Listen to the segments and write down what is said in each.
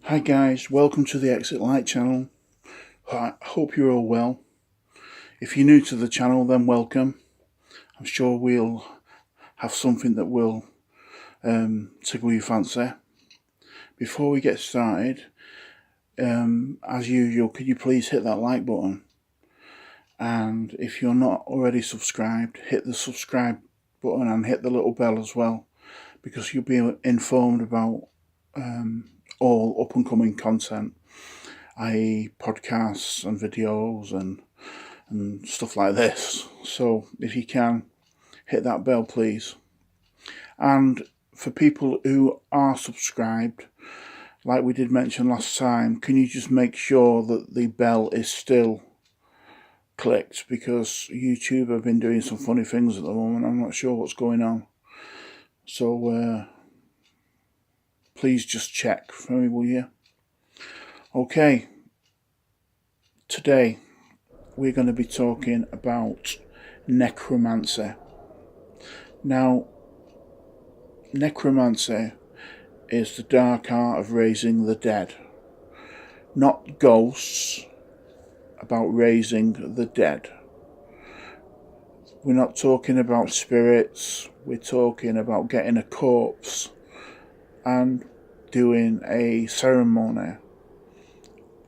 Hi guys, welcome to the Exit Light channel. I hope you're all well. If you're new to the channel, then welcome. I'm sure we'll have something that will tickle your fancy. Before we get started, as usual, could you please hit that like button? And if you're not already subscribed, hit the subscribe button and hit the little bell as well, because you'll be informed about all up and coming content, i.e. podcasts and videos and stuff like this. So if you can, hit that bell please. And for people who are subscribed, like we did mention last time, can you just make sure that the bell is still clicked, because YouTube have been doing some funny things at the moment. I'm not sure what's going on, so please just check for me, will you? Okay, today we're going to be talking about necromancy. Now, necromancy is the dark art of raising the dead. Not ghosts, about raising the dead. We're not talking about spirits, we're talking about getting a corpse and doing a ceremony,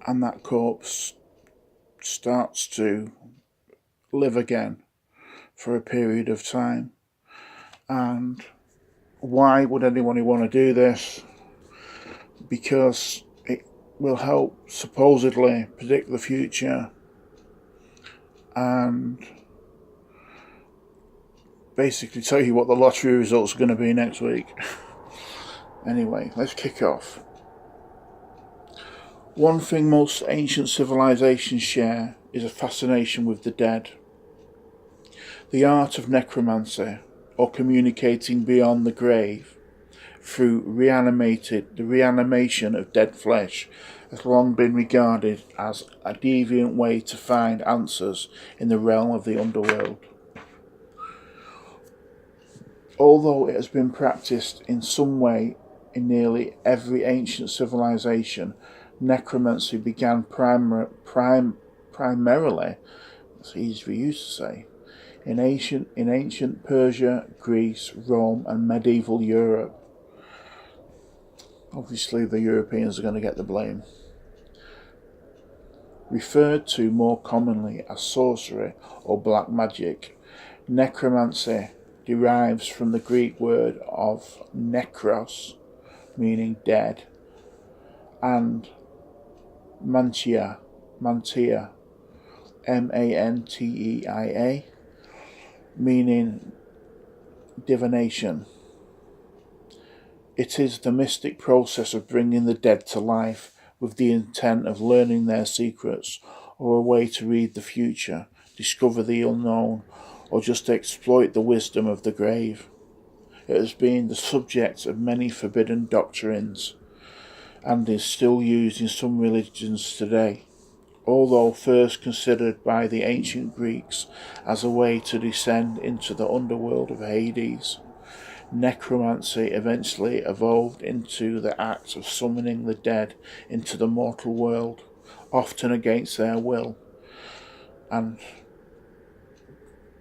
and that corpse starts to live again for a period of time. And why would anybody want to do this? Because it will help supposedly predict the future and basically tell you what the lottery results are going to be next week. Anyway, let's kick off. One thing most ancient civilizations share is a fascination with the dead. The art of necromancy, or communicating beyond the grave through the reanimation of dead flesh, has long been regarded as a deviant way to find answers in the realm of the underworld. Although it has been practiced in some way in nearly every ancient civilization, necromancy began primarily, it's easy for you to say, in ancient Persia, Greece, Rome, and medieval Europe. Obviously, the Europeans are going to get the blame. Referred to more commonly as sorcery or black magic, necromancy derives from the Greek word of nekros, meaning dead, and mantia, mantia, meaning divination. It is the mystic process of bringing the dead to life with the intent of learning their secrets, or a way to read the future, discover the unknown, or just exploit the wisdom of the grave. It has been the subject of many forbidden doctrines and is still used in some religions today, although first considered by the ancient Greeks as a way to descend into the underworld of Hades. Necromancy eventually evolved into the act of summoning the dead into the mortal world, often against their will, and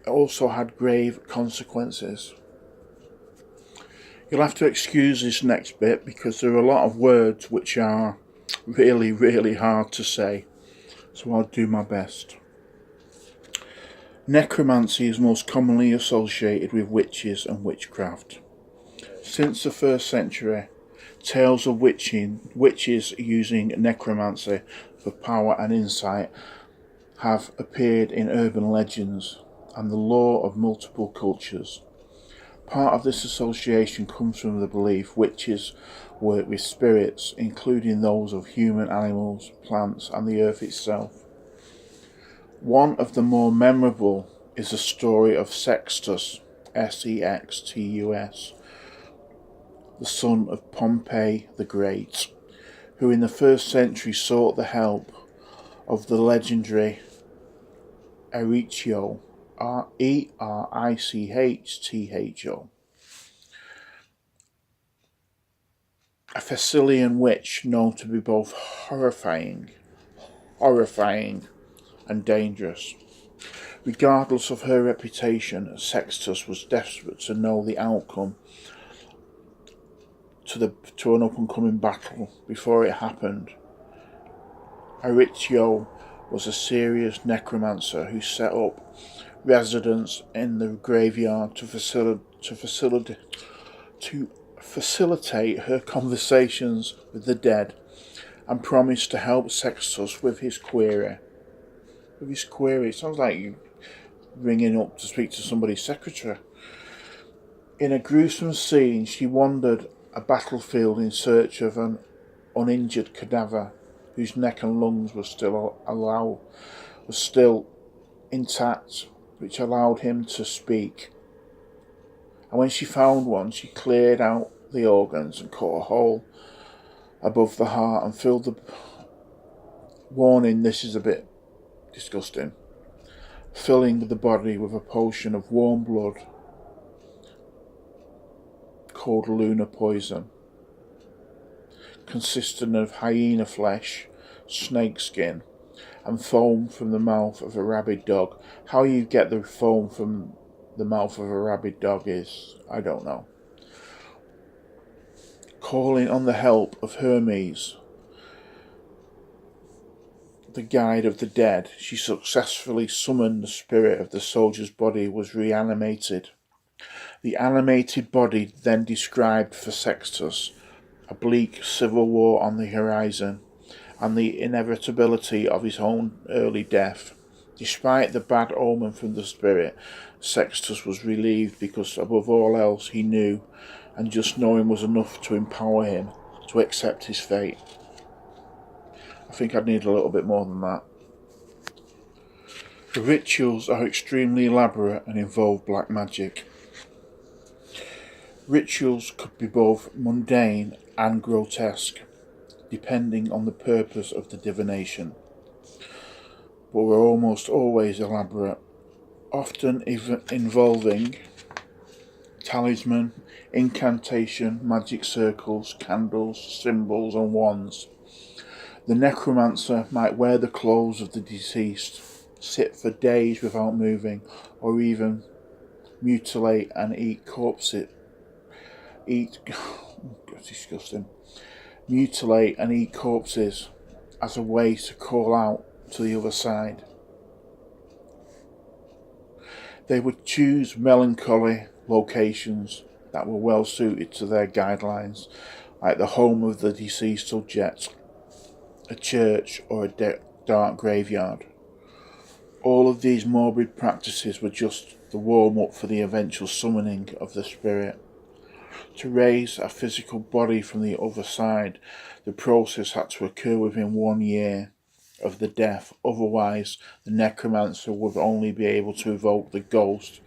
also had grave consequences. You'll have to excuse this next bit because there are a lot of words which are really, really hard to say, so I'll do my best. Necromancy is most commonly associated with witches and witchcraft. Since the 1st century, tales of witches using necromancy for power and insight have appeared in urban legends and the lore of multiple cultures. Part of this association comes from the belief witches work with spirits, including those of human, animals, plants, and the earth itself. One of the more memorable is the story of Sextus, Sextus, the son of Pompey the Great, who in the 1st century sought the help of the legendary Ericho, Erichtho. a Thessalian witch known to be both horrifying and dangerous. Regardless of her reputation, Sextus was desperate to know the outcome to an up-and-coming battle before it happened. Aricio was a serious necromancer who set up residence in the graveyard to facilitate her conversations with the dead, and promised to help Sextus with his query. It sounds like you ringing up to speak to somebody's secretary. In a gruesome scene, she wandered a battlefield in search of an uninjured cadaver whose neck and lungs were still intact, which allowed him to speak. And when she found one, she cleared out the organs and cut a hole above the heart and filled the... Warning, this is a bit disgusting. Filling the body with a potion of warm blood called lunar poison, consisting of hyena flesh, snake skin, and foam from the mouth of a rabid dog. How you get the foam from the mouth of a rabid dog is, I don't know. Calling on the help of Hermes, the guide of the dead, she successfully summoned the spirit of the soldier's body was reanimated. The animated body then described for Sextus a bleak civil war on the horizon and the inevitability of his own early death. Despite the bad omen from the spirit, Sextus was relieved because above all else he knew, and just knowing was enough to empower him to accept his fate. I think I'd need a little bit more than that. The rituals are extremely elaborate and involve black magic. Rituals could be both mundane and grotesque, depending on the purpose of the divination, but were almost always elaborate, often involving talisman, incantation, magic circles, candles, symbols and wands. The necromancer might wear the clothes of the deceased, sit for days without moving, or even mutilate and eat corpses. Disgusting. Mutilate and eat corpses as a way to call out to the other side. They would choose melancholy locations that were well suited to their guidelines, like the home of the deceased subject, a church, or a dark graveyard. All of these morbid practices were just the warm-up for the eventual summoning of the spirit. To raise a physical body from the other side, the process had to occur within 1 year of the death, otherwise the necromancer would only be able to evoke the ghost,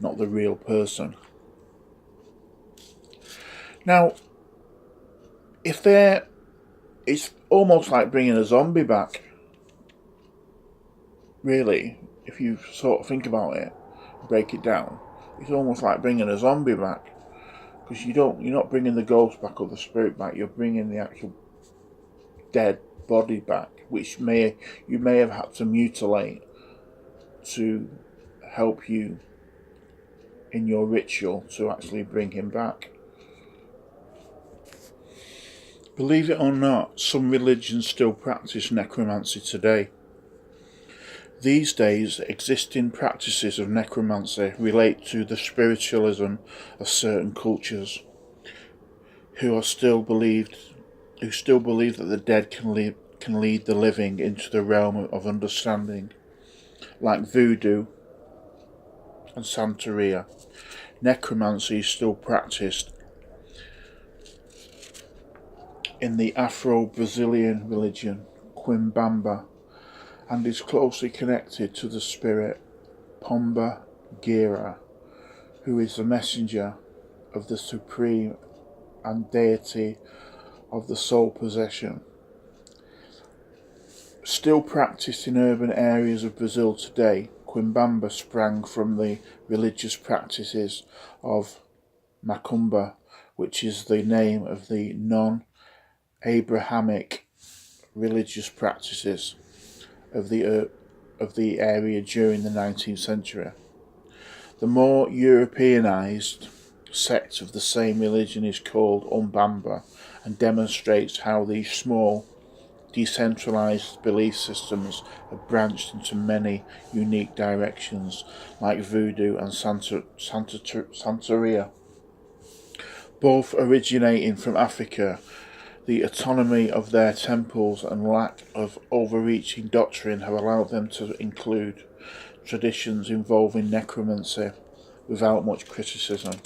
not the real person. Now, it's almost like bringing a zombie back, really, if you sort of think about it, break it down. It's almost like bringing a zombie back. Because you're not bringing the ghost back or the spirit back, you're bringing the actual dead body back, which you may have had to mutilate to help you in your ritual to actually bring him back. Believe it or not, some religions still practice necromancy today. These days, existing practices of necromancy relate to the spiritualism of certain cultures, who still believe that the dead can lead the living into the realm of understanding, like voodoo and Santeria. Necromancy is still practiced in the Afro-Brazilian religion, Quimbanda, and is closely connected to the spirit Pomba Gira, who is the messenger of the supreme and deity of the soul possession. Still practiced in urban areas of Brazil today, Quimbanda sprang from the religious practices of Macumba, which is the name of the Abrahamic religious practices of the area during the 19th century. The more Europeanized sect of the same religion is called Umbanda and demonstrates how these small, decentralized belief systems have branched into many unique directions, like voodoo and Santeria. Both originating from Africa, the autonomy of their temples and lack of overreaching doctrine have allowed them to include traditions involving necromancy without much criticism.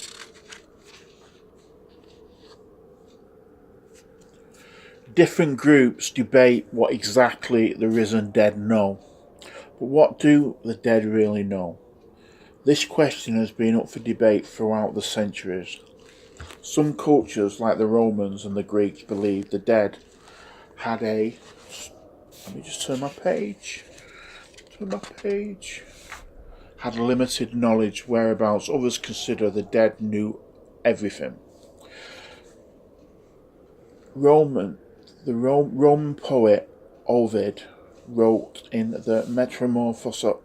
Different groups debate what exactly the risen dead know, but what do the dead really know? This question has been up for debate throughout the centuries. Some cultures, like the Romans and the Greeks, believed the dead had a... Let me just turn my page. Had limited knowledge whereabouts. Others consider the dead knew everything. Roman poet Ovid wrote in the Metamorphoses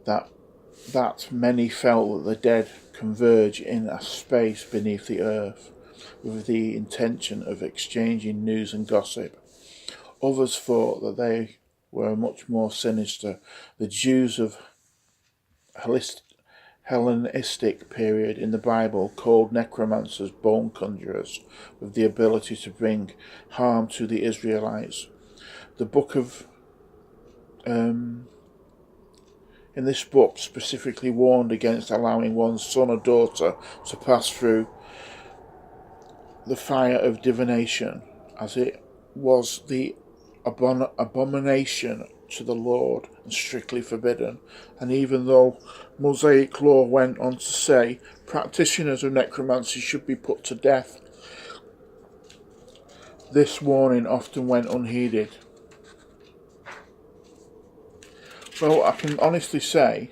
that many felt that the dead converge in a space beneath the earth with the intention of exchanging news and gossip. Others thought that they were much more sinister. The Jews of Hellenistic period in the Bible called necromancers bone conjurers with the ability to bring harm to the Israelites. The book of in this book specifically warned against allowing one's son or daughter to pass through the fire of divination, as it was the abomination to the Lord and strictly forbidden. And even though Mosaic law went on to say practitioners of necromancy should be put to death, this warning often went unheeded. Well, I can honestly say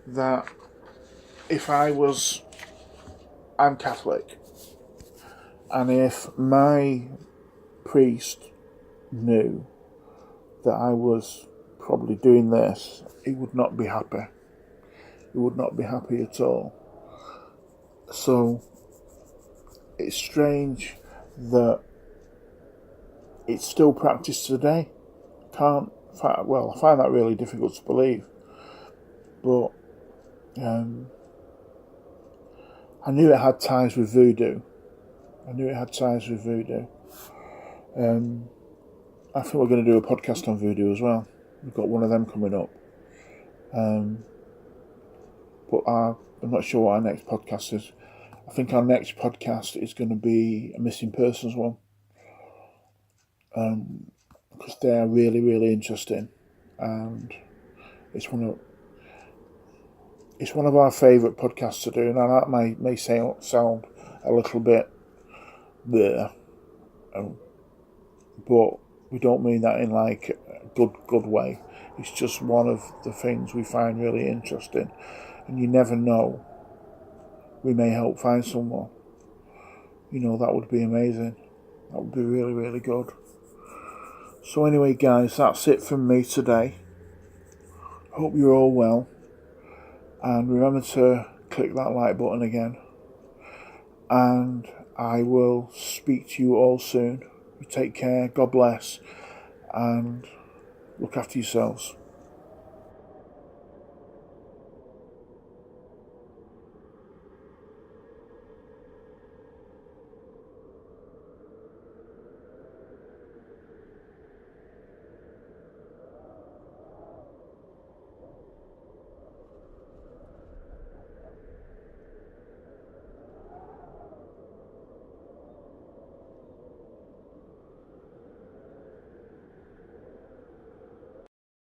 that I'm Catholic, and if my priest knew that I was probably doing this, he would not be happy. He would not be happy at all. So it's strange that it's still practiced today. I find that really difficult to believe. But I knew it had ties with voodoo. I think we're going to do a podcast on voodoo as well. We've got one of them coming up. But I'm not sure what our next podcast is. I think our next podcast is going to be a missing persons one. Because they're really, really interesting. And it's one of our favourite podcasts to do. Now that may sound a little bit there. But we don't mean that in like a good way. It's just one of the things we find really interesting, and you never know, we may help find someone. That would be amazing. That would be really, really good. So anyway, guys, that's it from me today. Hope you're all well, and remember to click that like button again, and I will speak to you all soon. You take care, God bless, and look after yourselves.